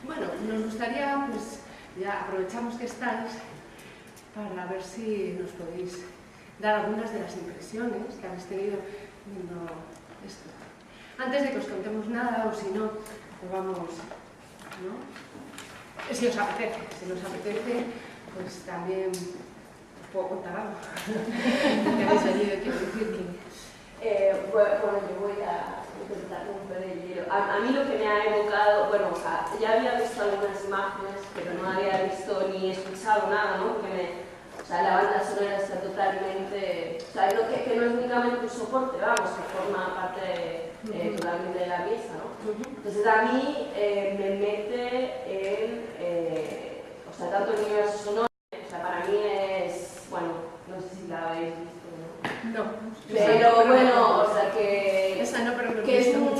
Bueno, nos gustaría, pues ya aprovechamos que estáis para ver si nos podéis dar algunas de las impresiones que habéis tenido viendo esto. Antes de que os contemos nada, o si no, pues vamos, ¿no? Si os apetece, pues también os puedo contar algo. Que habéis allí, quiero decir que... Bueno, yo voy a intentar romper el hielo. A mí lo que me ha evocado, bueno, o sea, ya había visto algunas imágenes, pero no había visto ni escuchado nada, ¿no? Porque o sea, la banda sonora está totalmente, o sea, que no es únicamente un soporte, vamos, que forma parte totalmente de la pieza, ¿no? Entonces a mí me mete en, o sea, tanto el universo sonoro, o sea, para mí es, bueno, no sé si la habéis visto, ¿no? No. Pero bueno, o sea que esa no, pero que es un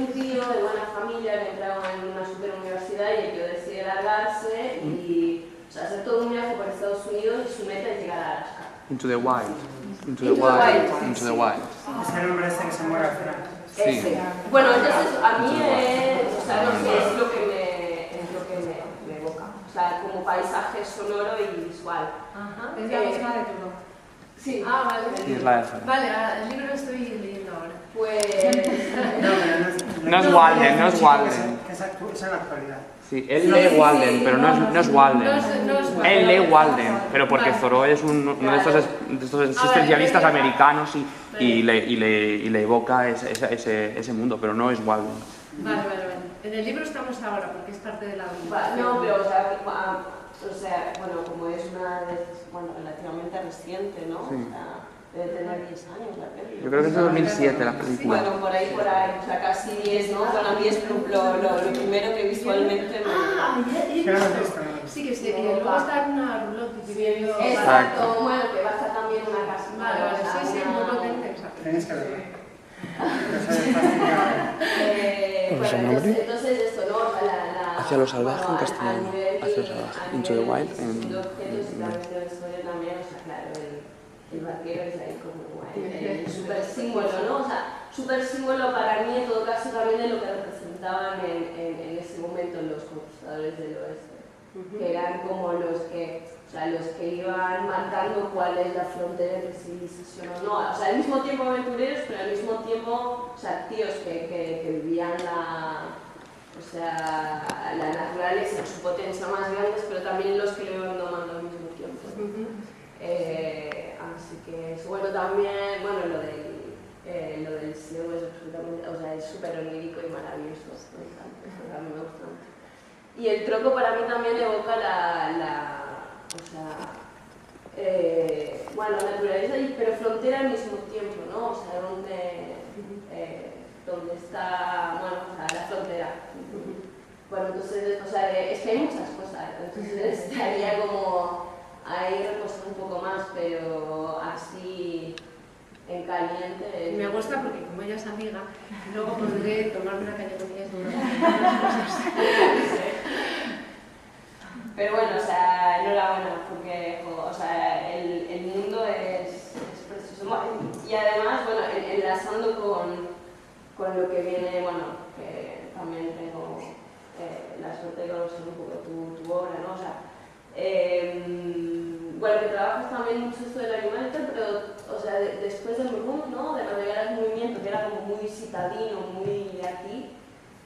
tío de buena familia que entra en una super universidad y el tío decide largarse y o sea, hacer todo un viaje por Estados Unidos y su meta es llegar a Alaska. Into the wild. Into the wild. Into the wild. Es el hombre este que se muere al final. Sí. Bueno, entonces a mí o sea, no sé, es lo que me evoca. O sea, como paisaje sonoro y visual. Ajá, es la misma de tu no. Sí. Ah, vale. Sí, es la de Zara. Vale, el libro lo estoy leyendo ahora. Pues... No es Walden, no es Walden. Esa es la actualidad. Sí, él lee Walden, pero no es Walden. Él lee Walden, pero porque Vale. Thoreau es uno de estos existencialistas americanos y le evoca ese mundo, pero no es Walden. Vale. En el libro estamos ahora, porque es parte de la... No, pero o sea, bueno, como es una relativamente reciente, ¿no? Sí. O sea, debe tener 10 años la película. Yo creo que es de 2007 la película. Bueno, por ahí, o sea, casi 10, ¿no? Bueno, a mí es lo primero que visualmente me... ¿Qué lo has visto? Sí, que sí, y luego está en una roulotte viviendo... Exacto, bueno, que baja también una casa. Vale, sí, muy potente, exacto. Tienes que verlo. Entonces esto, ¿no? Hacia lo salvaje en castellano, hacia lo salvaje, Into the Wild en también, o sea, claro, el vaquero es ahí como el super símbolo, ¿no? O sea, super símbolo para mí en todo caso también de lo que representaban en ese momento los conquistadores del oeste, que eran como los que iban marcando cuál es la frontera entre civilización o no. O sea, al mismo tiempo aventureros, pero al mismo tiempo, o sea, tíos que vivían la naturaleza en su potencia más grandes, pero también los que lo iban domando al mismo tiempo. Así que, bueno, también, bueno, lo del cielo es absolutamente, o sea, es súper onírico y maravilloso, me encanta, a mí me gusta mucho. Y el troco para mí también evoca naturaleza, pero frontera al mismo tiempo, ¿no? O sea, donde está, la frontera. Bueno, entonces, o sea, es que hay muchas cosas, entonces estaría como ahí reposando un poco más, pero así en caliente. Me gusta porque como ella es amiga, luego podré tomarme una caña con ella y unas cosas. Pero bueno, o sea, enhorabuena, porque o sea, el mundo es precioso. Y además, bueno, enlazando con lo que viene, bueno, que también tengo la suerte de conocer un poco tu obra, ¿no? O sea, bueno, que trabajas también mucho esto del animal y tal, pero, o sea, después del boom, ¿no? De navegar el movimiento, que era como muy citadino, muy de aquí,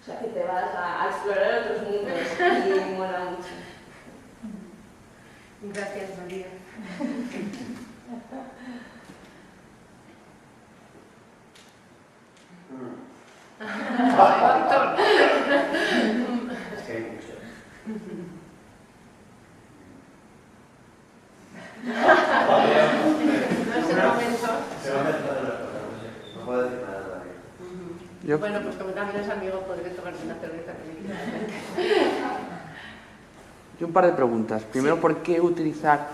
o sea, que te vas a explorar otros mundos y me mola mucho. Gracias, María. Es que hay mucho. No es el momento. Se va a mezclar las cosas, no sé. No puedo decir nada todavía. Bueno, pues como también es amigo, podré tomarte una cerveza Yo un par de preguntas. Primero, ¿por qué utilizar...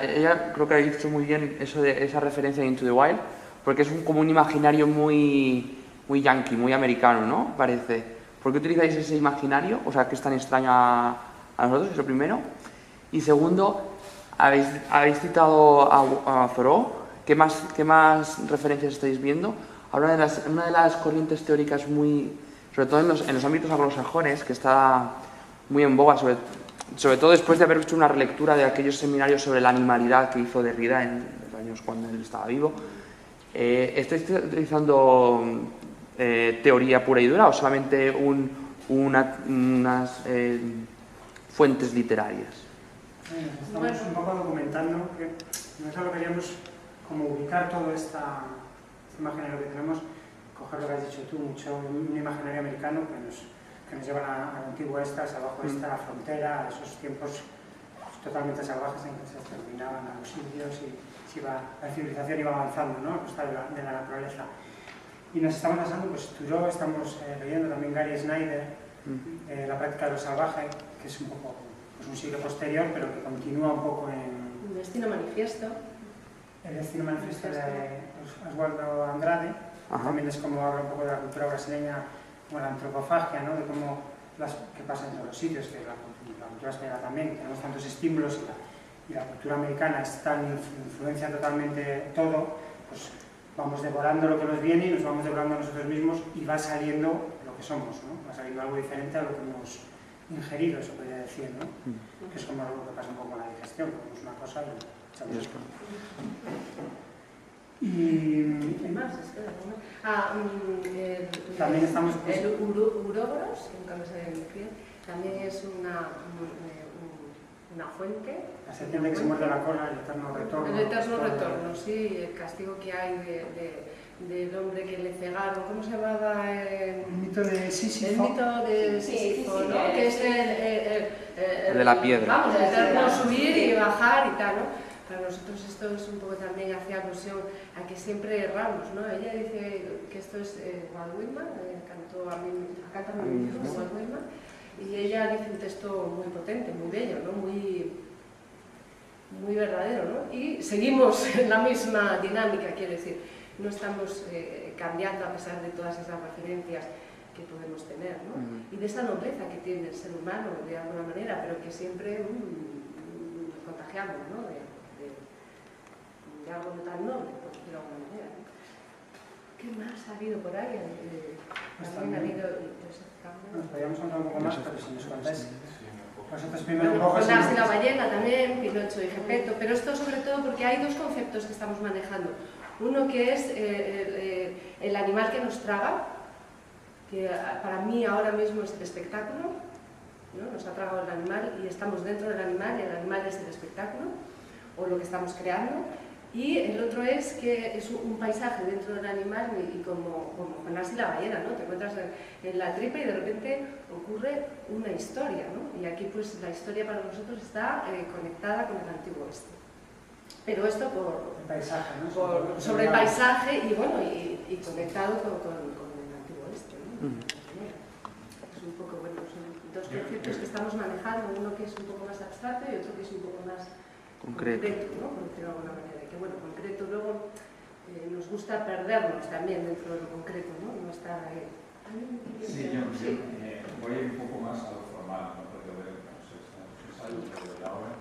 Ella creo que ha dicho muy bien eso de esa referencia de Into the Wild, porque es como un imaginario muy yankee, muy americano, ¿no? Parece. ¿Por qué utilizáis ese imaginario? O sea, que es tan extraño a nosotros, eso primero. Y segundo, habéis citado a Thoreau. ¿Qué más referencias estáis viendo? Habla de una de las corrientes teóricas muy sobre todo en los ámbitos anglosajones, que está muy en boga, sobre todo después de haber hecho una relectura de aquellos seminarios sobre la animalidad que hizo Derrida en los años cuando él estaba vivo. ¿Estáis utilizando teoría pura y dura o solamente unas fuentes literarias? Estamos un poco documentando, que nosotros queríamos como ubicar toda esta imaginario que tenemos, coger lo que has dicho tú, mucho un imaginario americano que nos lleva a la antigua esta, abajo esta, a la frontera, a esos tiempos totalmente salvajes en que se exterminaban a los indios y la civilización iba avanzando, ¿no? A costa de la naturaleza. Y nos estamos basando, pues Thoreau, estamos leyendo también Gary Snyder, La práctica de lo salvaje, que es un poco pues un siglo posterior, pero que continúa un poco en... El destino manifiesto. El destino manifiesto de Oswaldo Andrade. También es como habla un poco de la cultura brasileña, como la antropofagia, ¿no? De cómo qué pasa en todos los sitios, que la cultura española también, que tenemos tantos estímulos y la cultura americana es tan influencia totalmente todo, pues vamos devorando lo que nos viene y nos vamos devorando a nosotros mismos y va saliendo lo que somos, ¿no? Va saliendo algo diferente a lo que hemos ingerido, se podría decir, ¿no? Que es como algo que pasa un poco con la digestión, comemos una cosa y echamos otra. ¿Qué más? También estamos... El Uroboros, nunca me sale bien, también es una fuente. La serpiente que se muerde la cola, el eterno retorno. El eterno retorno, sí, el castigo que hay del hombre que le cegaron. ¿Cómo se llamaba? El mito de Sísifo. El mito de Sísifo, ¿no? Que es el de la piedra. Vamos, el eterno subir y bajar y tal, ¿no? Para nosotros esto es un poco también hacía alusión a que siempre erramos, ¿no? Ella dice que esto es Walt Whitman, canta a mí mismo, Walt Whitman, y ella dice un texto muy potente, muy bello, ¿no? Muy verdadero, ¿no? Y seguimos en la misma dinámica, quiero decir, no estamos cambiando a pesar de todas esas referencias que podemos tener, ¿no? Y de esa nobleza que tiene el ser humano, de alguna manera, pero que siempre nos contagiamos, ¿no? De algo tan noble, por decirlo de alguna manera. ¿Qué más ha habido por ahí? También ha habido... Nos podríamos contar un poco más, pero si nos contáis... Vosotros primero un poco... Jonás y la ballena también, Pinocho y Gepetto, pero esto sobre todo porque hay dos conceptos que estamos manejando. Uno que es el animal que nos traga, que para mí ahora mismo es el espectáculo, ¿no? Nos ha tragado el animal y estamos dentro del animal y el animal es el espectáculo, o lo que estamos creando. Y el otro es que es un paisaje dentro del animal y como Jonás y la ballena, ¿no? Te encuentras en la tripa y de repente ocurre una historia, ¿no? Y aquí pues la historia para nosotros está conectada con el antiguo oeste. Pero esto por el paisaje, ¿no? Sobre el paisaje y bueno, y conectado con el antiguo oeste, ¿no? Es un poco, bueno, son dos conceptos que estamos manejando, uno que es un poco más abstracto y otro que es un poco más concreto, ¿no? Por decirlo de alguna manera. Que bueno, concreto luego nos gusta perdernos también dentro de lo concreto, ¿no? No estar ahí. Sí, yo voy a ir un poco más a lo formal, no puedo ver los ensayos de la obra,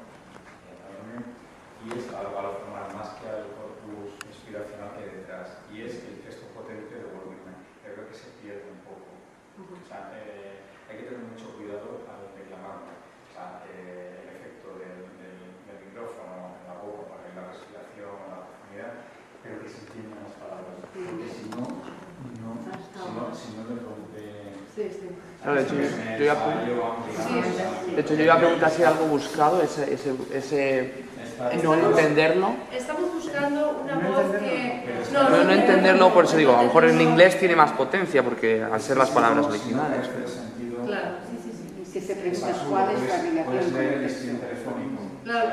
y es a lo formal, más que al corpus inspiracional que hay detrás, y es el texto potente de Walt Whitman. Yo creo que se pierde un poco. O sea, hay que tener mucho cuidado al reclamarlo. O sea, el efecto del micrófono en la boca para la respiración, la profundidad, pero que se entiendan las palabras, porque si no le rompe... Claro, de hecho, yo iba a preguntar si hay algo buscado, no entenderlo. Estamos buscando una voz que... No entenderlo, por eso digo, a lo mejor en inglés tiene más potencia, porque al ser las palabras originales. Claro, sí. Que se pregunta cuál es la relación con el texto telefónico. Claro.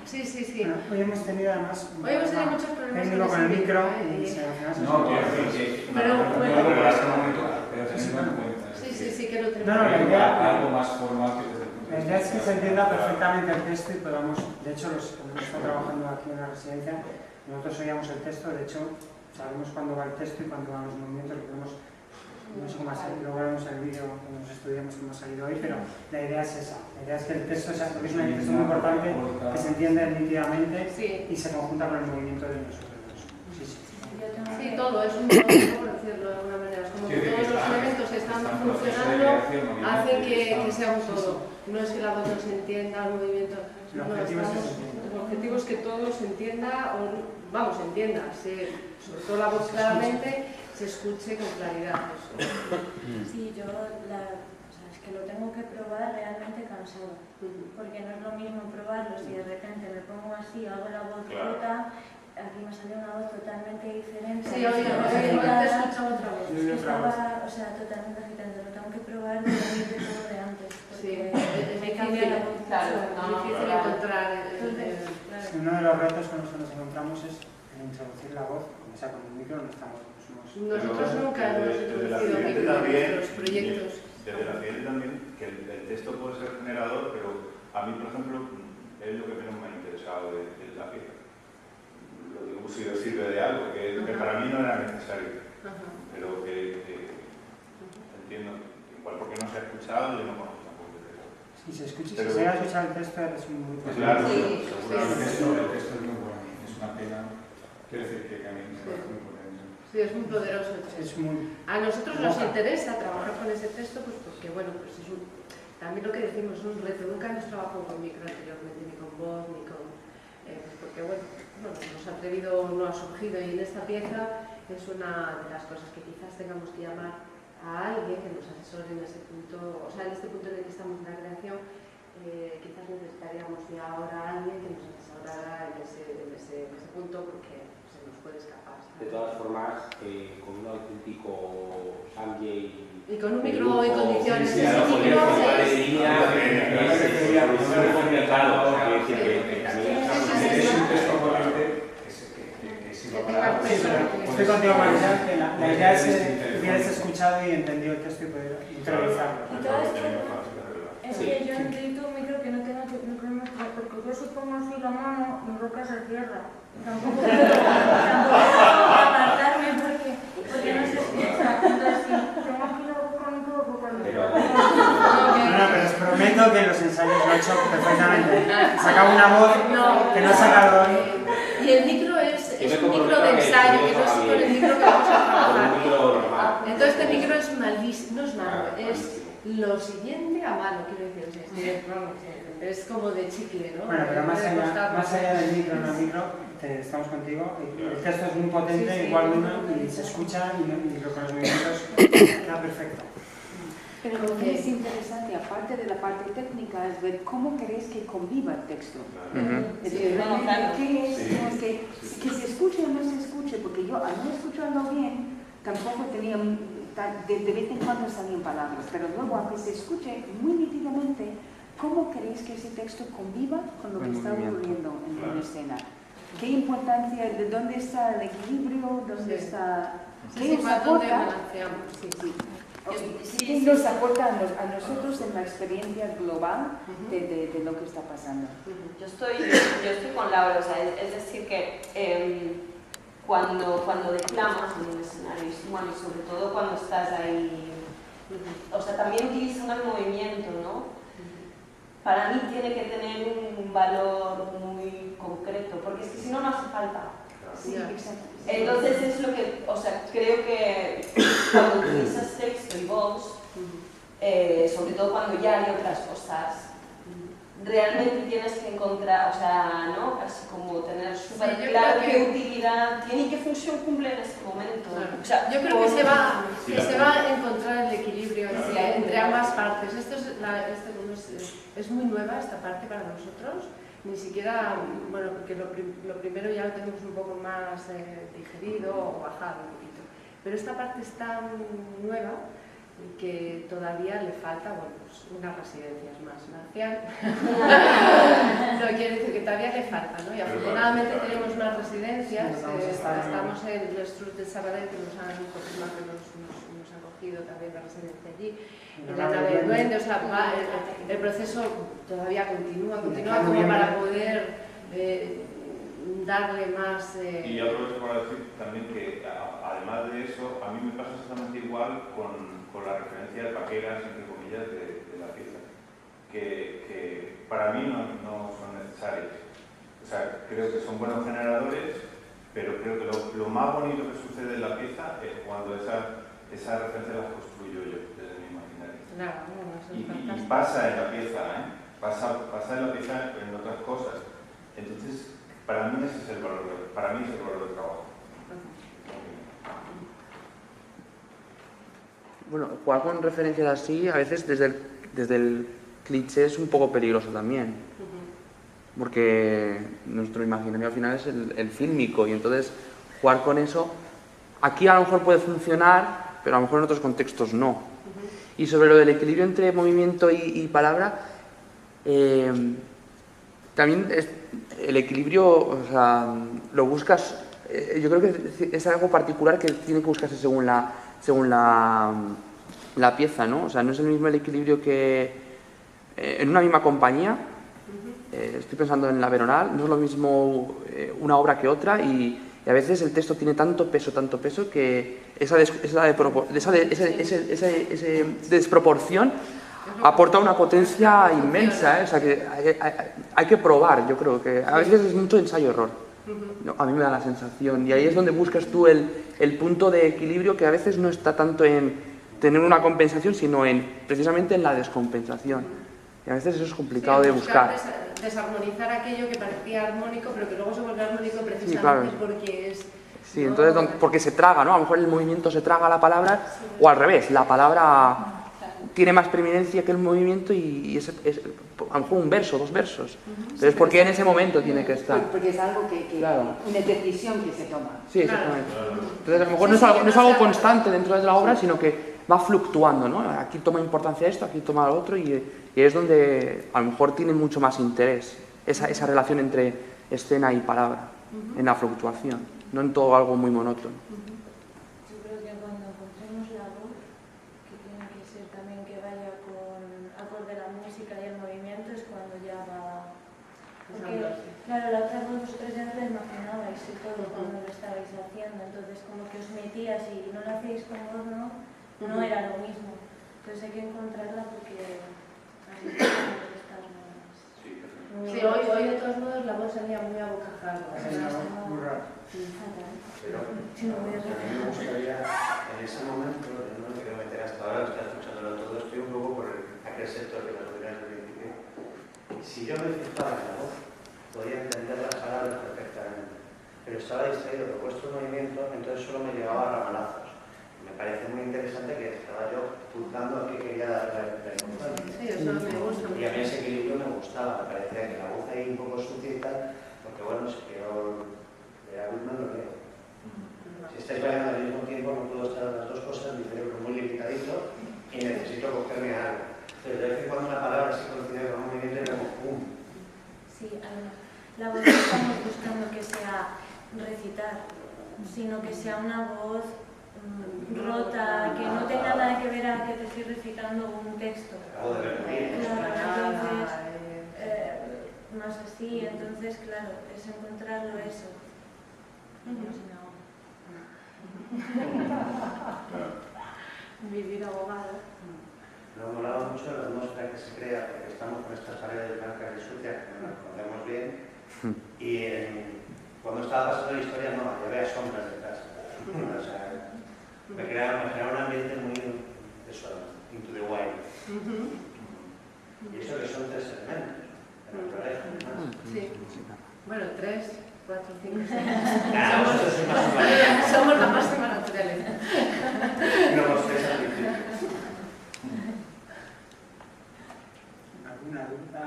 Sí. Bueno, hoy hemos tenido además muchos problemas técnico con el micro y se No, quiero decir que... Pero bueno... Sí, que lo tenemos. No, la idea... Algo más formal que desde el punto de La vista... idea es que se entienda perfectamente el texto y podamos... De hecho, los que están trabajando aquí en la residencia, nosotros oíamos el texto, de hecho, sabemos cuándo va el texto y cuándo van los movimientos, lo vemos... No sé cómo ha salido, luego vemos el vídeo cuando nos estudiamos cómo ha salido hoy, pero la idea es esa. La idea es que el texto es un texto muy importante, que se entiende nítidamente y se conjunta con el movimiento de nosotros. Sí, todo, es un todo, decirlo de alguna manera. Como Sí, que todos los elementos están funcionando, hacen que sea un todo. No es que la voz no se entienda, el movimiento. El objetivo es que se entienda. El objetivo es que todo se entienda, o vamos, se entienda, sobre todo la voz claramente, se escuche con claridad. Sí, yo es que lo tengo que probar realmente cansado, porque no es lo mismo probarlo si de repente me pongo así, hago la voz rota, aquí me sale una voz totalmente diferente. Sí, hoy te he escuchado otra voz. Estaba, o sea, totalmente agitante, lo tengo que probar de todo de antes, porque Sí, me cambia la voz. Claro, es difícil encontrar Uno de los retos con los que nos encontramos es el introducir la voz, como sea con el micro, no estamos... Nosotros nunca hemos introducido micro en los proyectos. Desde la siguiente también, que el texto puede ser generador, pero a mí, por ejemplo, es lo que menos me ha interesado de la pieza. Lo digo si sirve de algo, que para mí no era necesario, pero que entiendo, igual porque no se ha escuchado, yo no conozco tampoco el texto. Si se ha escuchado el texto, eres un muy... Claro, Sí, seguramente. El texto es muy bueno, es una pena. Quiero decir que a mí me parece muy potente. Sí, es muy poderoso el texto. A nosotros nos interesa trabajar con ese texto, pues porque, bueno, pues es también lo que decimos, es un reto. Nunca hemos trabajado con micro anteriormente, ni con voz, ni con... pues porque, bueno, nos ha atrevido, no ha surgido, y en esta pieza es una de las cosas que quizás tengamos que llamar a alguien que nos asesore en ese punto, o sea, en este punto en el que estamos en la creación, quizás necesitaríamos ya ahora a alguien que nos asesorara en ese punto, porque se nos puede escapar. De todas formas, con un auténtico Sanjay y con un micro en condiciones, sí, ese micro es muy complicado, es un texto potente que sirva para... Estoy contigo, Marisa, que la idea es que hubieras escuchado y entendido el texto y poder improvisarlo. Es que yo necesito un micro que no tenga que porque yo si pongo así la mano, mi boca se cierra. Tampoco puedo apartarme porque no se escucha. Entonces, si tengo aquí la boca un poco cuando... No, pero os prometo que en los ensayos lo he hecho perfectamente. Sacaba una voz que no he sacado hoy. Y el micro es un micro de ensayo, que no es con el micro que vamos a trabajar. Entonces este micro es malísimo, no es malo, es lo siguiente a malo, quiero decir. Es como de chicle, ¿no? Bueno, pero más allá del micro, no micro, estamos contigo. El texto es muy potente, igual uno, y se escucha y con los movimientos queda perfecto. Pero lo que es interesante, aparte de la parte técnica, es ver cómo queréis que conviva el texto. Es decir, ¿qué es? Que se escuche o no se escuche, porque yo al no escucharlo bien, tampoco tenía, de vez en cuando salían palabras, pero luego aunque se escuche muy nítidamente, ¿cómo queréis que ese texto conviva con lo que está ocurriendo en una escena? ¿Qué importancia, de dónde está el equilibrio, dónde está... ¿Qué nos aporta? ¿Qué nos aporta a nosotros en la experiencia global de lo que está pasando? Yo estoy con Laura, o sea, es decir que cuando declamas en un escenario, bueno, y sobre todo cuando estás ahí, o sea, también utilizan el movimiento, ¿no? Para mí tiene que tener un valor muy concreto, porque es que si no, no hace falta. Sí, exacto. Entonces es lo que, o sea, creo que cuando utilizas texto y voz, sobre todo cuando ya hay otras cosas, realmente tienes que encontrar, o sea, ¿no? Casi como tener súper claro qué utilidad tiene y qué función cumple en este momento. Claro. O sea, yo creo que se va a encontrar el equilibrio entre ambas partes. Esto es muy nueva esta parte para nosotros. Ni siquiera, bueno, porque lo primero ya lo tenemos un poco más digerido o bajado un poquito. Pero esta parte es tan nueva que todavía le falta, bueno, pues unas residencias más. Marcial. No, quiere decir que todavía le falta, ¿no? Y afortunadamente tenemos unas residencias. Estamos en el Strut de Sabadell, que nos han cogido también la residencia allí. En la nave del duende, o sea, el proceso todavía continúa como para poder darle más... Y aprovecho para decir también que, además de eso, a mí me pasa exactamente igual con la referencia de paqueras, entre comillas, de la pieza, que para mí no son necesarias. O sea, creo que son buenos generadores, pero creo que lo más bonito que sucede en la pieza es cuando esa referencia las construyo yo desde mi imaginario. Claro, bueno, eso es Y fantástico. pasa en la pieza, pasa en la pieza en otras cosas. Entonces, para mí ese es el valor del trabajo. Bueno, jugar con referencias así, a veces desde el cliché es un poco peligroso también. Porque nuestro imaginario al final es el fílmico, y entonces jugar con eso, aquí a lo mejor puede funcionar, pero a lo mejor en otros contextos no. Y sobre lo del equilibrio entre movimiento y palabra, también el equilibrio, o sea, lo buscas, yo creo que es algo particular que tiene que buscarse según la pieza, ¿no? O sea, no es el mismo el equilibrio que en una misma compañía. Estoy pensando en La Veronal, no es lo mismo una obra que otra, y a veces el texto tiene tanto peso que esa desproporción aporta una potencia inmensa, o sea, que hay que probar. Yo creo que a veces es mucho ensayo-error. A mí me da la sensación, y ahí es donde buscas tú el punto de equilibrio, que a veces no está tanto en tener una compensación, sino precisamente en la descompensación. Y a veces eso es complicado de buscar. Desarmonizar aquello que parecía armónico, pero que luego se vuelve armónico precisamente claro, porque es... Sí, entonces porque se traga, ¿no? A lo mejor el movimiento se traga la palabra, o al revés, la palabra tiene más preeminencia que el movimiento, y es a lo mejor un verso, dos versos. Pero es porque en ese momento tiene que estar. Porque es algo claro, una decisión que se toma. Sí, exactamente. Entonces a lo mejor no es algo constante dentro de la obra, sino que va fluctuando, ¿no? Aquí toma importancia esto, aquí toma lo otro, y es donde a lo mejor tiene mucho más interés esa relación entre escena y palabra, en la fluctuación, no en todo algo muy monótono. Yo creo que cuando encontremos la voz, que tiene que ser también que vaya acorde a la música y el movimiento, es cuando ya va... Porque, claro, la otra vez vosotros ya no la imaginabais y todo cuando lo estabais haciendo, entonces como que os metías y no lo hacíais con voz, no era lo mismo. Entonces hay que encontrarla porque así estás más... Sí, hoy de todos modos la voz salía muy a bocajarro. Muy raro. Pero a mí me gustaría, en ese momento, no me quiero meter hasta ahora, estoy escuchándolo todo, estoy un poco por aquel sector que nos dirá al principio. Si yo me fijaba en la voz, podía entender las palabras perfectamente, pero estaba distraído por vuestro movimiento, entonces solo me llevaba a ramalazos. Me parece muy interesante que estaba yo juzgando a qué quería dar la importancia. Sí, eso me gusta. Y a mí ese equilibrio me gustaba, me parecía que la voz ahí un poco sucia y tal, porque bueno, si quiero leer a Whitman lo leo. Si estáis bailando al mismo tiempo, no puedo estar en las dos cosas, mi cerebro es muy limitadito y necesito cogerme algo. Entonces, de vez en cuando una palabra se coincide con un movimiento y como ¡pum! Sí, además, la voz no estamos buscando que sea recitar, sino que sea una voz rota, que no tenga nada que ver a que te estoy recitando un texto. Acabo de repetir. Entonces, más así, entonces, claro, es encontrarlo eso. Vivir abogado. Me ha molado mucho la atmósfera que se crea, porque estamos con estas paredes blancas y sucias, que no las conocemos bien, y cuando estaba pasando la historia, no, yo veía sombras detrás. O sea, me creaba un ambiente muy, eso, into the wild. Y eso que son tres elementos, la naturaleza, ¿no? Sí. Bueno, 3, 4, 5, 6. Somos la máxima naturaleza. No hemos tres al principio. ¿Alguna duda?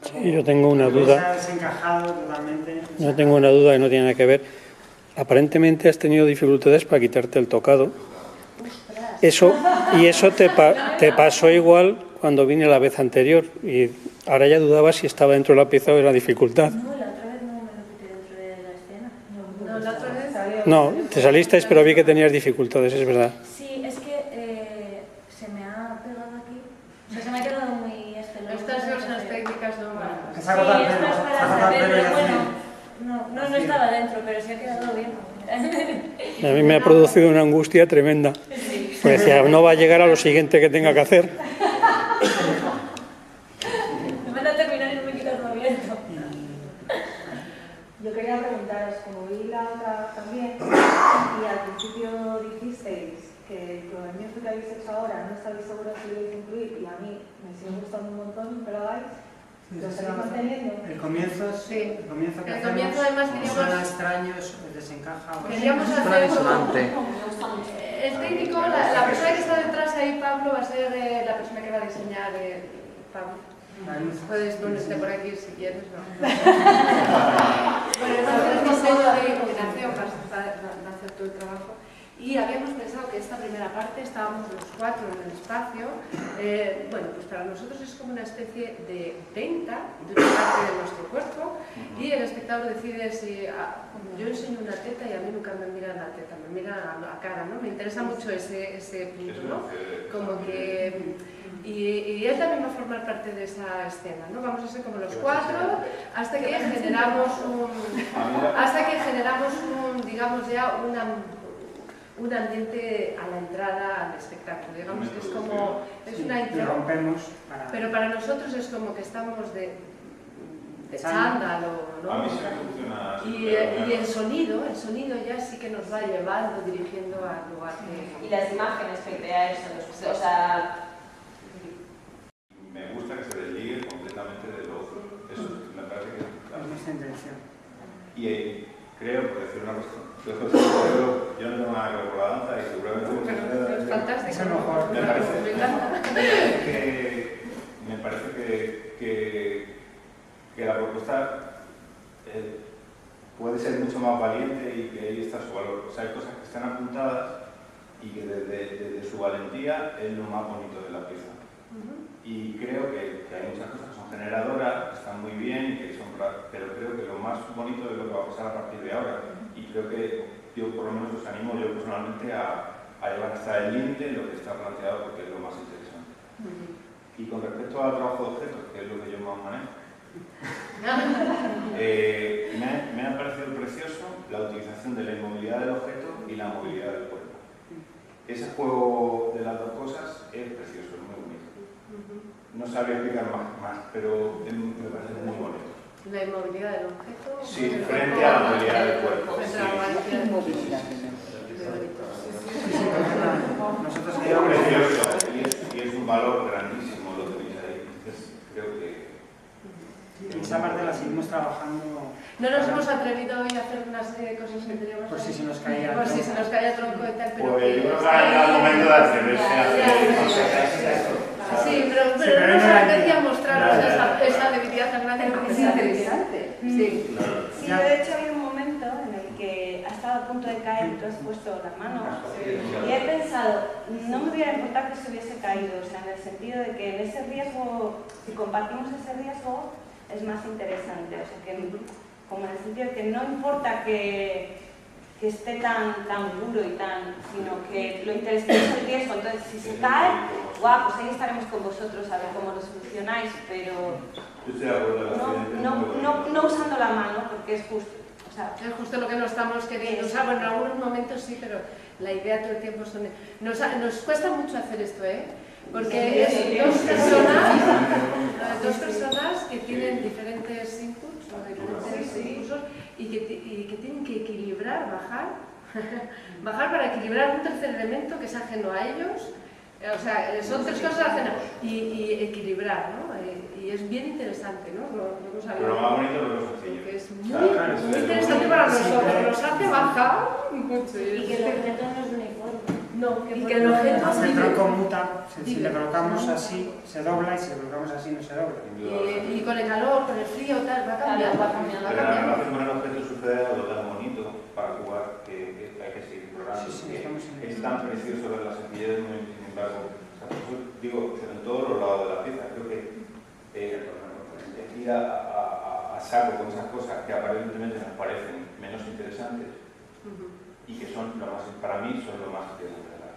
Sí, yo tengo una duda. Se ha desencajado totalmente. Yo tengo una duda que no tiene nada que ver. Aparentemente has tenido dificultades para quitarte el tocado. Eso te pasó igual cuando vine la vez anterior y ahora ya dudaba si estaba dentro de la pieza o era dificultad. No, la otra vez no me lo quité dentro de la escena. No, la otra vez salió. No, te salisteis, pero vi que tenías dificultades, es verdad. Sí, es que se me ha pegado aquí. O sea, se me ha quedado muy Estas son las técnicas no malas. Sí, esto es para saber, pero bueno, no estaba dentro, pero se ha quedado bien. A mí me ha producido una angustia tremenda. Pues decía, no va a llegar a lo siguiente que tenga que hacer. Me van a terminar y no me quitas el movimiento. Yo quería preguntaros, como vi la otra también, y al principio dijisteis que con el music que habéis hecho ahora no estabais seguros si lo ibais a incluir, y a mí me sigue gustando un montón que lo hagáis, ¿lo seguís manteniendo? El comienzo, sí. El comienzo que el comienzo hacemos además queríamos... suena extraño, desencaja. Queríamos hacer el técnico, la persona que está detrás ahí, Pablo, va a ser la persona que va a diseñar Pablo. Puedes ponerte por aquí si quieres, ¿no? Bueno, va a hacer el diseño de iluminación, va a hacer todo el trabajo. Y habíamos pensado que esta primera parte estábamos los 4 en el espacio. Bueno, pues para nosotros es como una especie de venta de una parte de nuestro cuerpo y el espectador decide si... yo enseño una teta y a mí nunca me miran la teta, me miran a la cara, ¿no? Me interesa mucho ese punto, ¿no? Como que... Y él también va a formar parte de esa escena, ¿no? Vamos a ser como los 4 hasta que generamos un, digamos ya, un ambiente a la entrada al espectáculo. Digamos que es como, es una intro, pero para nosotros es como que estamos de chándalo, ¿no? A mí sí me funciona. Y el sonido ya sí que nos va llevando, dirigiendo al lugar que... Y las imágenes que creáis, o sea... Me gusta que se desligue completamente de lo otro. Eso me parece que es nuestra intención. Y creo, por decir una cosa, yo no tengo nada que ver con la danza y seguramente... Es fantástico. Es mejor. Me parece que la propuesta puede ser mucho más valiente y que ahí está su valor. O sea, hay cosas que están apuntadas y que desde su valentía es lo más bonito de la pieza. Y creo que hay muchas cosas que son generadoras, que están muy bien, pero creo que lo más bonito es lo que va a pasar a partir de ahora. Y creo que yo por lo menos os animo yo personalmente a llevar hasta el límite lo que está planteado porque es lo más interesante. Y con respecto al trabajo de objetos, que es lo que yo más manejo, me ha parecido precioso la utilización de la inmovilidad del objeto y la movilidad del cuerpo. Ese juego de las dos cosas es precioso, es muy bonito. No sabría explicar más, pero me parece muy bonito. La inmovilidad del objeto. Sí, frente a la movilidad del cuerpo. Nosotros precioso y es un valor grandísimo lo que tenéis ahí. Entonces, creo que... Esa parte la seguimos trabajando. No nos hemos atrevido hoy a hacer una serie de cosas que teníamos. Por si se nos caía. Por si se nos caía tronco y tal, pero. Pues yo creo que ha el momento de atreverse a hacer. Sí, pero no nos apetecía mostraros esa debilidad tan grande porque es interesante. Sí. Sí, yo de hecho había un momento en el que ha estado a punto de caer y tú has puesto las manos y he pensado, no me hubiera importado que se hubiese caído, o sea, en el sentido de que en ese riesgo, si compartimos ese riesgo, es más interesante, o sea, que como en el sentido de que no importa que esté tan duro y sino que lo interesante es el riesgo. Entonces, si se cae, guau, pues ahí estaremos con vosotros a ver cómo lo solucionáis, pero no usando la mano, porque es justo. O sea, es justo lo que no estamos queriendo usar. Bueno, en algunos momentos sí, pero la idea todo el tiempo son... Nos cuesta mucho hacer esto, ¿eh? Porque es dos personas que tienen diferentes inputs o diferentes impulsos y que tienen que equilibrar, bajar para equilibrar un tercer elemento que es ajeno a ellos. O sea, son tres cosas ajenas y equilibrar, ¿no? Y es bien interesante, ¿no? Pero lo más bonito es lo sencillo. Es muy interesante para nosotros, nos hace bajar mucho. Y que el objeto no es uniforme. No, y que el objeto el tronco muta, si le colocamos así, se dobla, y si le colocamos así, no se dobla. Y con el calor, con el frío, tal, va cambiando. Pero además con el objeto sucede algo tan bonito para jugar que hay que seguir explorando. Es tan precioso ver la sencillez, sin embargo, digo, en todos los lados de la pieza, creo que ir a saco con esas cosas que aparentemente nos parecen menos interesantes y que son para mí son lo más interesante de la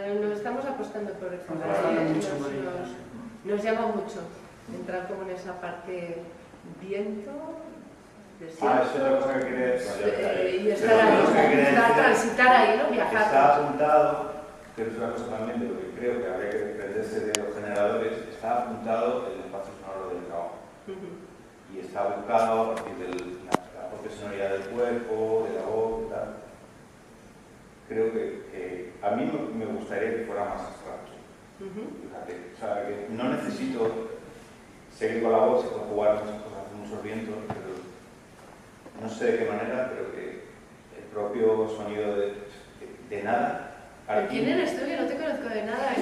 vida. Nos estamos apostando por eso. Nos llama mucho entrar como en esa parte viento, desierto, es otra cosa que quería decir. Y estar ahí, transitar ahí, ¿no? Viajar. Está apuntado, que es una cosa también de lo que creo que habría que desprenderse de los generadores, está apuntado el espacio sonoro del trabajo. Y y está buscado a partir de la propia sonoridad del cuerpo, de la voz y tal. Creo que a mí me gustaría que fuera más abstracto. Fíjate, o sea, que no necesito seguir con la voz, se puede jugar muchas cosas, muchos vientos, pero no sé de qué manera, pero que el propio sonido de nada. ¿Quién eres tú? Yo no te conozco de nada.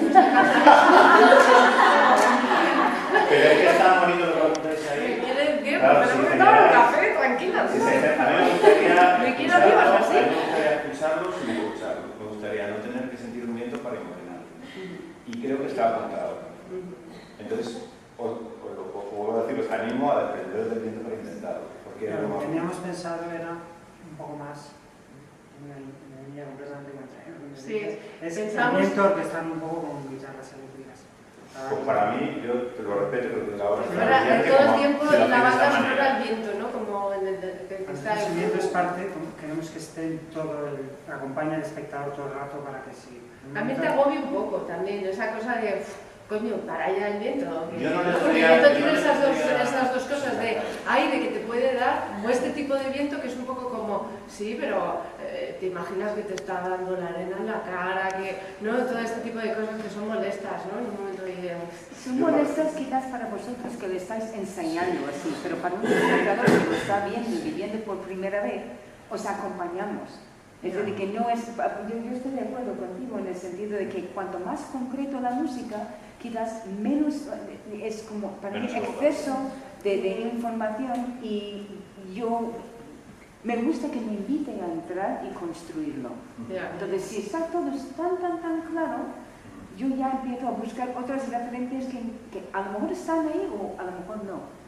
Pero es que está bonito lo que apuntáis ahí. ¿Quieres qué? Claro, Pero sí, me en he dado un general, café, tranquila. a mí me gustaría Me quiero arriba, así. a mí me gustaría escucharlo sin escucharlo. Me gustaría no tener que sentir un viento para imaginarlo. Y creo que está apuntado. Entonces, os vuelvo a decir, os animo a depender del viento para intentarlo. Porque lo que teníamos pensado era un poco más una línea completamente contraria. Sí, es pensamos... el viento orquestando un poco con guitarras eléctricas. Pues para mí, yo te lo respeto, pero que ahora Ahora, todo el tiempo la banda sonora al viento, ¿no? Como en el que está... El viento es parte, queremos que esté todo acompaña al espectador todo el rato para que sí. También te agobia un poco, también, esa cosa de... Coño, para allá el viento. Yo no les Porque diría, el viento tiene esas dos cosas de aire que te puede dar, o este tipo de viento que es un poco como, sí, pero te imaginas que te está dando la arena en la cara, que no, todo este tipo de cosas que son molestas, ¿no? En un momento de... Son molestas quizás para vosotros que lo estáis enseñando así, pero para un espectador que lo está viendo y viviendo por primera vez, os acompañamos. Es decir, que no es... Yo estoy de acuerdo contigo en el sentido de que cuanto más concreto la música, quizás menos, es como para mí exceso de información, y yo me gusta que me inviten a entrar y construirlo. Entonces, si está todo tan claro, yo ya empiezo a buscar otras referencias que a lo mejor están ahí o a lo mejor no.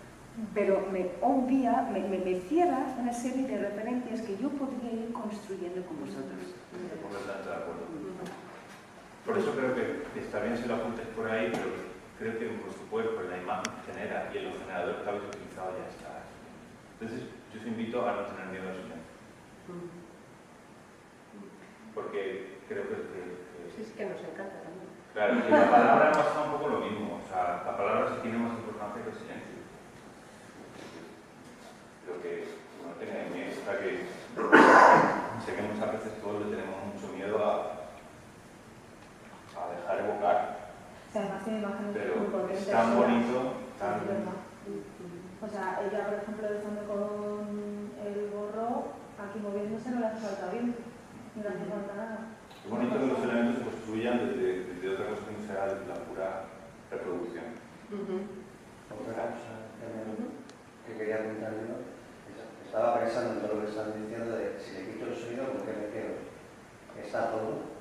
Pero me obvia, me cierra una serie de referencias que yo podría ir construyendo con vosotros. Completamente de acuerdo. Por eso creo que está bien si lo apuntes por ahí, pero creo que en vuestro cuerpo, en la imagen que genera y en los generadores que habéis utilizado ya está. Entonces, yo os invito a no tener miedo al silencio. Porque creo que sí, es que nos encanta también. Claro, y la palabra pasa un poco lo mismo. O sea, la palabra sí tiene más importancia que el silencio. Creo que no tengáis miedo. O sea, que sé que muchas veces todos le tenemos mucho miedo a dejar evocar. O sea, además tiene imágenes pero muy potentes. es tan bonito, tan... O sea, ella, por ejemplo, estando con el gorro, aquí moviéndose no le hace falta viento, no le hace falta nada. Es bonito que los elementos se construyan desde otra cosa que no sea la pura reproducción. Otra cosa que quería apuntar yo, estaba pensando en todo lo que están diciendo de si le quito el sonido, ¿con qué me quedo? Está todo.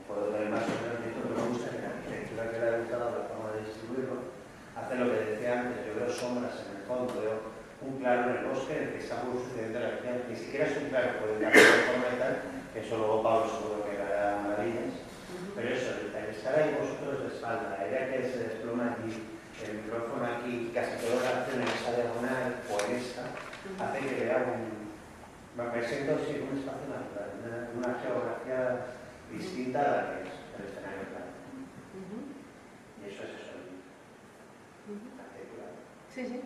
Puedo tener más o menos visto, pero me gusta que la arquitectura que le ha gustado, la forma de distribuirlo, hace lo que decía antes. Yo veo sombras en el fondo, veo un claro en el bosque en el que está muy sucediendo la acción, ni siquiera es un claro, puede dar de forma y tal, que eso luego Pablo seguro que hará maravillas, pero eso, el estar ahí vosotros de espalda, la idea que se desploma aquí, el micrófono aquí, casi toda la acción en esa diagonal o en esta, hace que vea me presento sí, un espacio natural, una geografía distinta a la que es el escenario claro. Y eso es eso. Sí, sí.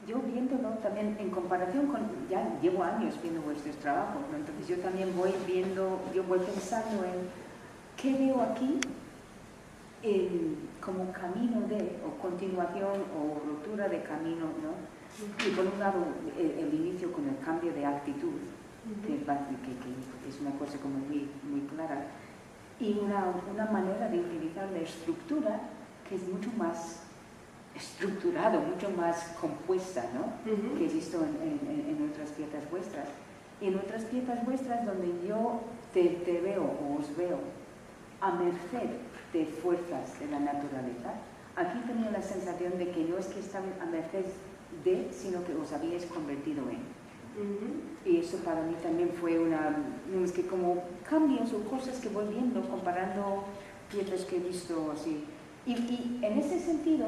Yo viéndolo también en comparación con, ya llevo años viendo vuestros trabajos, ¿no? Entonces yo también voy pensando en qué veo aquí como camino de, o continuación o ruptura de camino, ¿no? Y por un lado el inicio con el cambio de actitud, que es una cosa como muy clara, y una manera de utilizar la estructura que es mucho más estructurado, mucho más compuesta, ¿no? Que he visto en otras piezas vuestras. Y en otras piezas vuestras donde yo te veo o os veo a merced de fuerzas de la naturaleza, aquí tenía la sensación de que no es que estaban a merced de, sino que os habíais convertido en. Y eso para mí también fue es que como cambios o cosas que voy viendo, comparando piezas que he visto así. Y en ese sentido,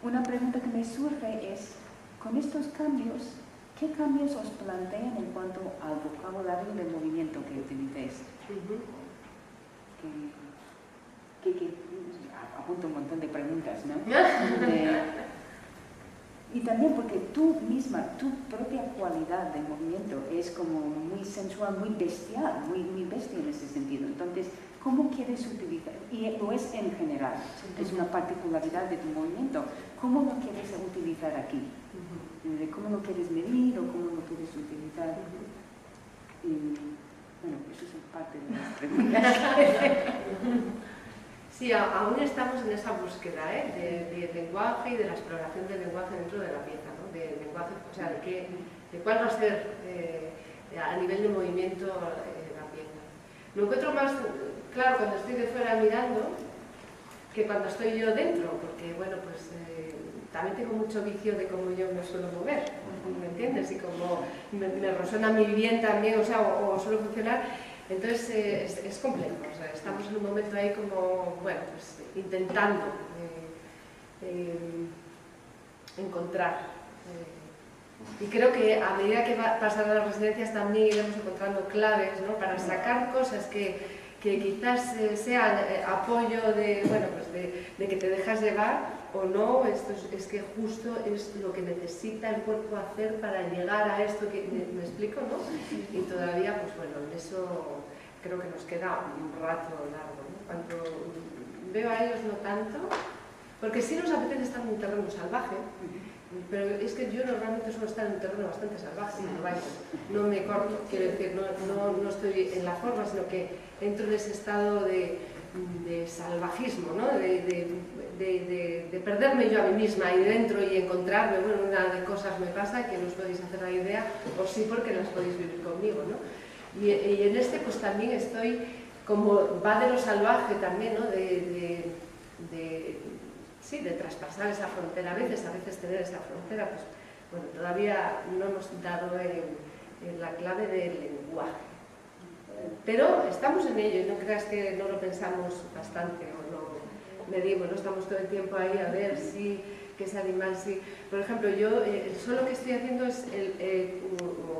una pregunta que me surge es, con estos cambios, ¿qué cambios os plantean en cuanto al vocabulario del movimiento que utilicéis? apunto un montón de preguntas, ¿no? Y también porque tú misma, tu propia cualidad de movimiento es como muy sensual, muy bestial, muy bestia en ese sentido. Entonces, ¿cómo quieres utilizar? Y no es en general, es una particularidad de tu movimiento. ¿Cómo lo quieres utilizar aquí? ¿Cómo lo quieres medir o cómo lo quieres utilizar? Y, bueno, eso es parte de las preguntas. Sí, aún estamos en esa búsqueda de lenguaje y de la exploración del lenguaje dentro de la pieza, ¿no? De lenguaje, o sea, de cuál va a ser a nivel de movimiento la pieza. Lo encuentro más claro cuando estoy de fuera mirando que cuando estoy yo dentro, porque bueno, pues también tengo mucho vicio de cómo yo me suelo mover, ¿me entiendes? Y cómo me resuena muy bien también, o sea, o suelo funcionar. Entonces es complejo, o sea, estamos en un momento ahí como, bueno, pues intentando encontrar. Y creo que a medida que pasan las residencias también iremos encontrando claves, ¿no? Para sacar cosas que quizás sean apoyo de, bueno, pues de que te dejas llevar o no, esto es que justo es lo que necesita el cuerpo hacer para llegar a esto que me explico, ¿no? Y todavía, pues bueno, en eso creo que nos queda un rato largo, ¿no? Cuando veo a ellos no tanto, porque sí nos apetece estar en un terreno salvaje, pero es que yo normalmente suelo estar en un terreno bastante salvaje, no me corto, quiero decir, no estoy en la forma, sino que entro en ese estado de salvajismo, ¿no? De perderme yo a mí misma ahí dentro y encontrarme, bueno, una de cosas me pasa que no os podéis hacer la idea, o sí porque las podéis vivir conmigo, ¿no? Y en este pues también estoy, como va de lo salvaje también, ¿no? Sí, de traspasar esa frontera, a veces tener esa frontera, pues bueno, todavía no hemos dado en la clave del lenguaje. Pero estamos en ello y no creas que no lo pensamos bastante o no medimos, no estamos todo el tiempo ahí a ver si, que ese animal sí. Por ejemplo, yo solo que estoy haciendo es el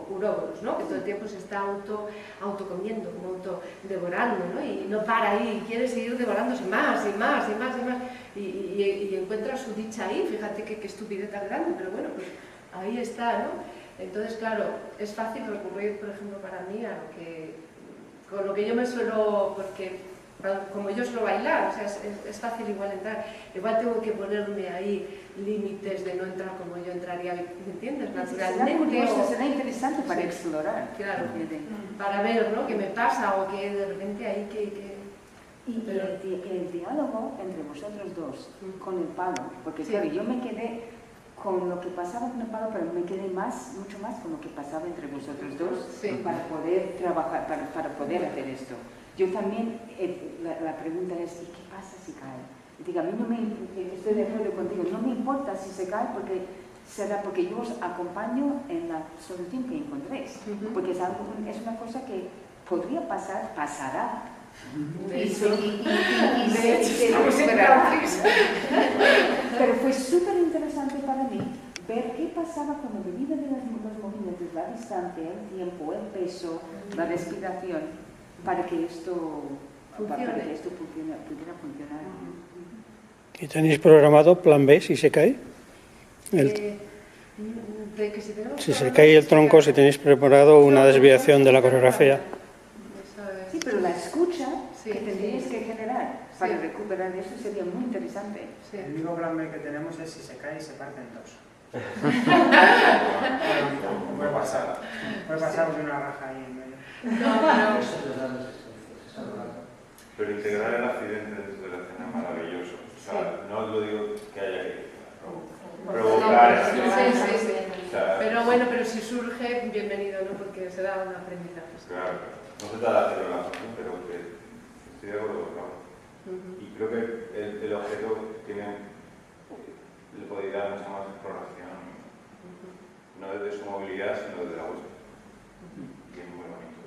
uróboros, ¿no? Que todo el tiempo se está autocomiendo, como autodevorando, ¿no? Y no para ahí, quiere seguir devorándose más y más y más y más. Y encuentra su dicha ahí, fíjate qué estupidez tan grande, pero bueno, pues ahí está, ¿no? Entonces, claro, es fácil recurrir, por ejemplo, para mí a con lo que yo me suelo, porque como yo suelo bailar, o sea, es fácil igual entrar, igual tengo que ponerme ahí límites de no entrar como yo entraría, ¿me entiendes? Naturalmente. Será interesante para explorar. Claro, para ver, ¿no? Qué me pasa o que de repente hay que... Y el diálogo entre vosotros dos con el palo, porque claro, yo me quedé con lo que pasaba con el palo, pero me quedé mucho más con lo que pasaba entre vosotros dos para poder trabajar, para poder hacer esto. Yo también, la pregunta es, ¿y qué pasa si cae? Digo, a mí no estoy de acuerdo contigo, no me importa si se cae será porque yo os acompaño en la solución que encontréis, porque es una cosa que podría pasar, pasará. Pero fue súper interesante para mí ver qué pasaba con la medida de los movimientos, la distancia, el tiempo, el peso, la respiración, para que esto pudiera funcionar. ¿Y tenéis programado plan B si se cae? Si se cae el tronco, si tenéis preparado una desviación de la coreografía. Sí, pero la escucha que tendríais que generar para recuperar eso sería muy interesante. El único plan B que tenemos es si se cae y se parte en dos. Puede pasar de una raja ahí en medio. Pero integrar el accidente dentro de la escena es maravilloso. O sea, no lo digo que haya que provocar. Sí. Pero bueno, pero si surge, bienvenido, ¿no? Porque se da un aprendizaje. Claro, no se trata de hacerlo en la función, pero que estoy de acuerdo con Raúl. Y creo que el objeto le podría dar mucha más exploración, no desde su movilidad, sino desde la vuestra. Que es muy bonito.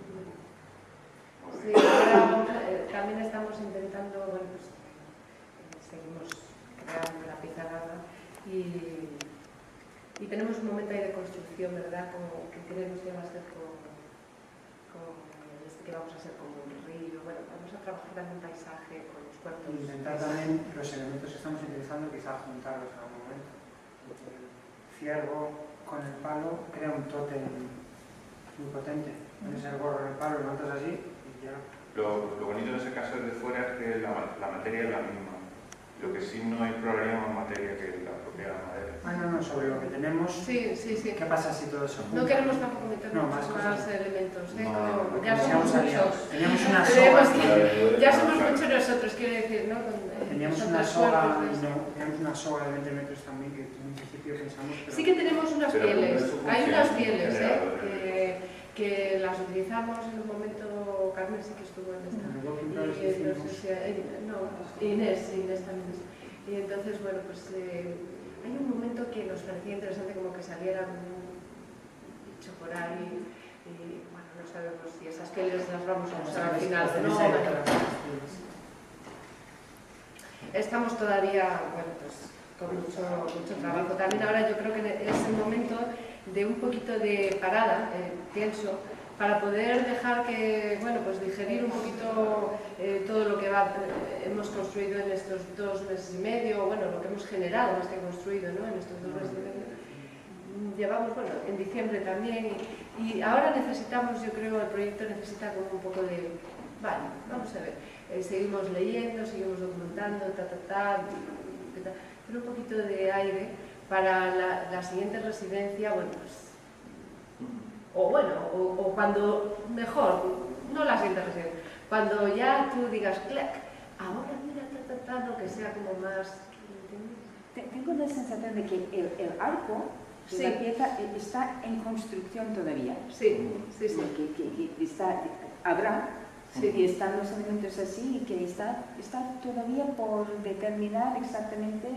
Sí, ahora también estamos intentando, bueno, pues seguimos creando la pizarra y tenemos un momento ahí de construcción, ¿verdad? Como que queremos ya hacer con el que vamos a ser como un río, bueno, vamos a trabajar también paisaje con los cuerpos. Intentar también los elementos que estamos utilizando quizá juntarlos en algún momento. El ciervo con el palo crea un tótem muy potente. Pones el gorro en el palo, lo montas así y ya. Lo bonito en ese caso desde fuera es que la materia es la misma. Lo que sí no exploraríamos materia que la propia madera. No, sobre lo que tenemos. Sí. ¿Qué pasa si todo eso junta? No queremos tampoco meter más elementos, ¿eh? No, ya somos muchos. Teníamos una soga. Ya somos muchos nosotros, quiere decir, ¿no? Teníamos una soga de 20 metros también, que en un principio pensamos... Pero... Sí que tenemos unas pieles, hay unas pieles, que las utilizamos en un momento, Carmen sí que estuvo en esta. Inés también. Y entonces, bueno, pues hay un momento que nos parecía interesante como que saliera un bicho por ahí y bueno, no sabemos si esas pieles las vamos a usar al final o no. Estamos todavía, bueno, pues con mucho trabajo. También ahora yo creo que es el momento de un poquito de parada, pienso, para poder dejar que, bueno, pues digerir un poquito todo lo que hemos construido en estos 2 meses y medio, bueno, lo que hemos generado más que construido, ¿no? En estos 2 meses y medio. Llevamos, bueno, en diciembre también, y ahora necesitamos, yo creo, el proyecto necesita como un poco de, vale, vamos a ver, seguimos leyendo, seguimos documentando, pero un poquito de aire para la siguiente residencia, bueno, pues, o cuando, mejor, no la siguiente residencia, cuando ya tú digas, clac, ahora mira, no, que sea como más... Tengo la sensación de que el arco de la pieza está en construcción todavía. Sí. Que habrá. Sí, y están los elementos así y que está todavía por determinar exactamente,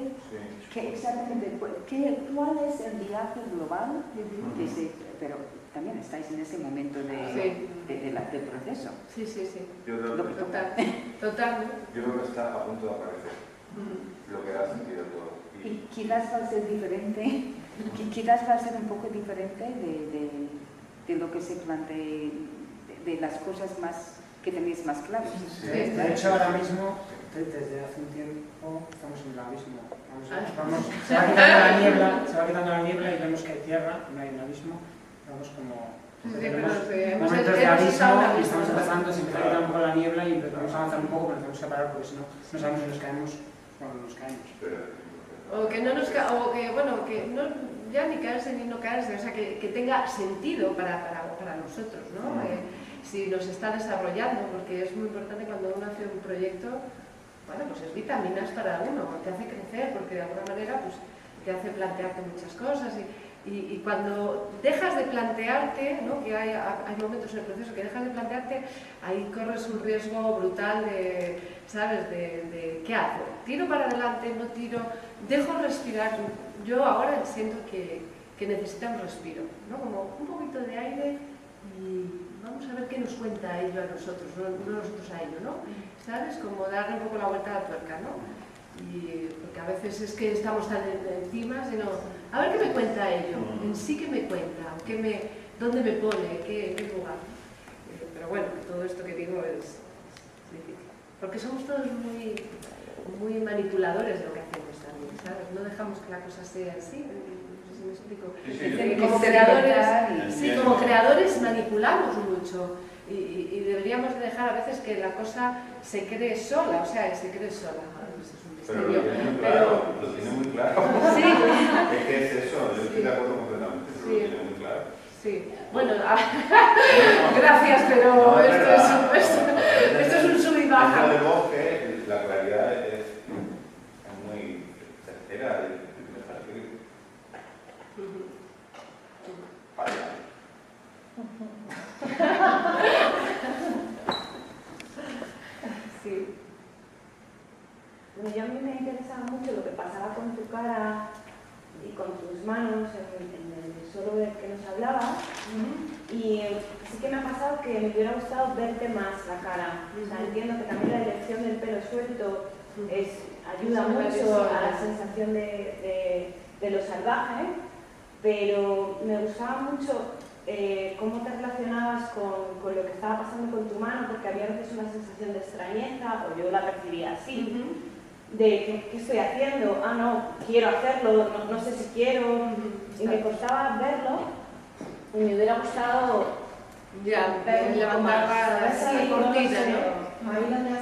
cuál es el viaje global, pero también estáis en ese momento del proceso. Sí. Yo creo que Total. Yo creo que está a punto de aparecer, lo que da sentido a todo. Y quizás va a ser diferente, quizás va a ser un poco diferente de lo que se plantea, de las cosas más que tenéis más claros. De hecho, ahora mismo, desde hace un tiempo, estamos en el abismo. Se va quitando la niebla y vemos que hay tierra, no hay un abismo. Vamos como... Tenemos momentos de abismo y estamos empezando, se empieza a quitar un poco la niebla y empezamos a avanzar un poco, pero tenemos que parar porque si no, no sabemos si nos caemos cuando nos caemos. O que no nos que no, ya ni caerse ni no caerse, o sea, que tenga sentido para nosotros, ¿no? Si nos está desarrollando, porque es muy importante cuando uno hace un proyecto, bueno, pues es vitaminas para uno, te hace crecer, porque de alguna manera pues, te hace plantearte muchas cosas y cuando dejas de plantearte, ¿no? Que hay momentos en el proceso que dejas de plantearte, ahí corres un riesgo brutal de, ¿sabes? De ¿qué hago? ¿Tiro para adelante? ¿No tiro? ¿Dejo respirar? Yo ahora siento que necesita un respiro, ¿no? Como un poquito de aire y vamos a ver qué nos cuenta ello a nosotros, no nosotros a ello, ¿no? ¿Sabes? Como darle un poco la vuelta a la tuerca, ¿no? Y porque a veces es que estamos tan encima, sino, a ver qué me cuenta ello, en sí qué me cuenta, dónde me pone, qué lugar. Pero bueno, todo esto que digo es difícil, porque somos todos muy manipuladores de lo que hacemos también, ¿sabes? No dejamos que la cosa sea así. Me explico. Como creadores manipulamos mucho y deberíamos de dejar a veces que la cosa se cree sola, o sea, se cree sola. Eso es un misterio. Lo tiene muy claro. Sí. Es que es eso, yo estoy de acuerdo completamente, pero lo tiene muy claro. Sí, bueno, gracias, pero esto es un sub y baja. Dentro de vos que la claridad es muy certera y Sí. Bueno, a mí me interesaba mucho lo que pasaba con tu cara y con tus manos en el solo del que nos hablabas. Y sí que me ha pasado que me hubiera gustado verte más la cara. O sea, entiendo que también la dirección del pelo suelto ayuda mucho a la sensación de lo salvaje, pero me gustaba mucho cómo te relacionabas con lo que estaba pasando con tu mano, porque había a veces una sensación de extrañeza, o yo la percibía así, de ¿qué estoy haciendo? Ah, no, quiero hacerlo, no sé si quiero, y me costaba verlo, y me hubiera gustado levantar así cortita, ¿no?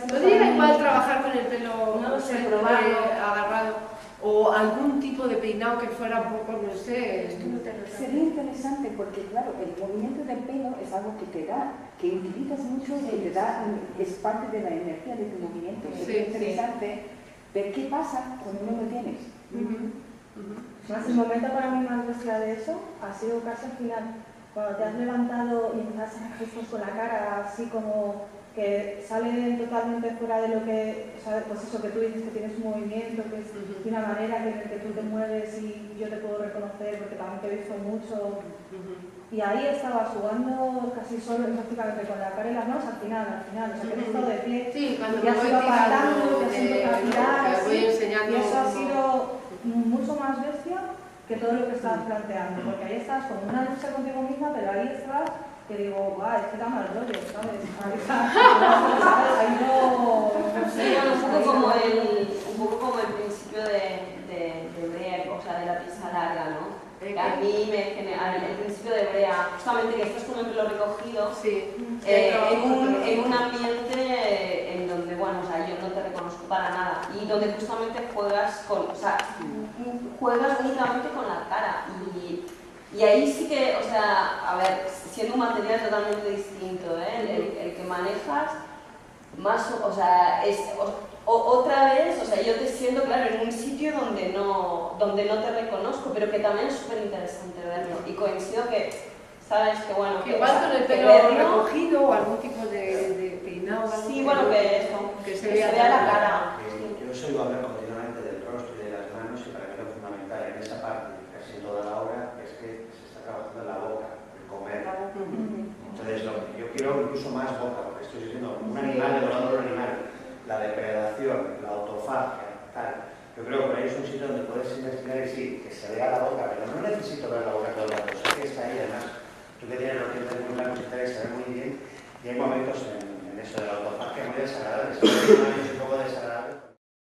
Podría igual trabajar con el pelo, no sé, probarlo, agarrado, o algún tipo de peinado que fuera un poco, no sé. Sería interesante porque, claro, el movimiento del pelo es algo que te da, que utilizas mucho y que te da, es parte de la energía de tu movimiento. Sería interesante ver qué pasa cuando no lo tienes. Más el momento para mí más bestia de eso ha sido casi al final, cuando te has levantado y empiezas a hacer gestos con la cara, así como que salen totalmente fuera de lo que, o sea, pues eso que tú dices que tienes un movimiento, que es de una manera que tú te mueves y yo te puedo reconocer porque también te he visto mucho. Y ahí estaba jugando casi solo, prácticamente con la cara y las manos al final, o sea que he estado de pie, sí, cuando ya se iba apartando, ya se tirar, y eso ha sido mucho más bestia que todo lo que estabas planteando, porque ahí estás con una lucha contigo misma, pero ahí estás que digo, va, es que da mal rollo, ¿sabes? Ahí no sé, un poco como el principio de Brea, o sea, de la pizza larga, ¿no? A mí me genera el principio de Brea, justamente que estás con el pelo recogido, en un ambiente en donde, bueno, o sea, yo no te reconozco para nada, y donde justamente juegas juegas únicamente con la cara, y ahí sí que, o sea, a ver, siendo un material totalmente distinto, el que manejas, más, o sea, es otra vez, o sea, yo te siento, claro, en un sitio donde no te reconozco, pero que también es súper interesante verlo, y coincido que, sabes, que bueno, que igual con el pelo recogido o algún tipo de peinado, sí, bueno, que se vea la cara. Yo os oigo hablar continuamente del rostro y de las manos, y para mí lo fundamental en esa parte, casi en toda la obra, es que se está trabajando en la boca, el comer. Entonces, yo quiero incluso más boca, porque estoy diciendo un animal devorando a un animal, la depredación, la autofagia, tal. Yo creo que por ahí es un sitio donde puedes investigar y sí, que se vea la boca, pero no necesito ver la boca todo el rato, sé que está ahí, además, tú que tienes los dientes muy blancos y tal, se ve muy bien, y hay momentos en eso de la autofagia muy desagradables, un poco desagradables.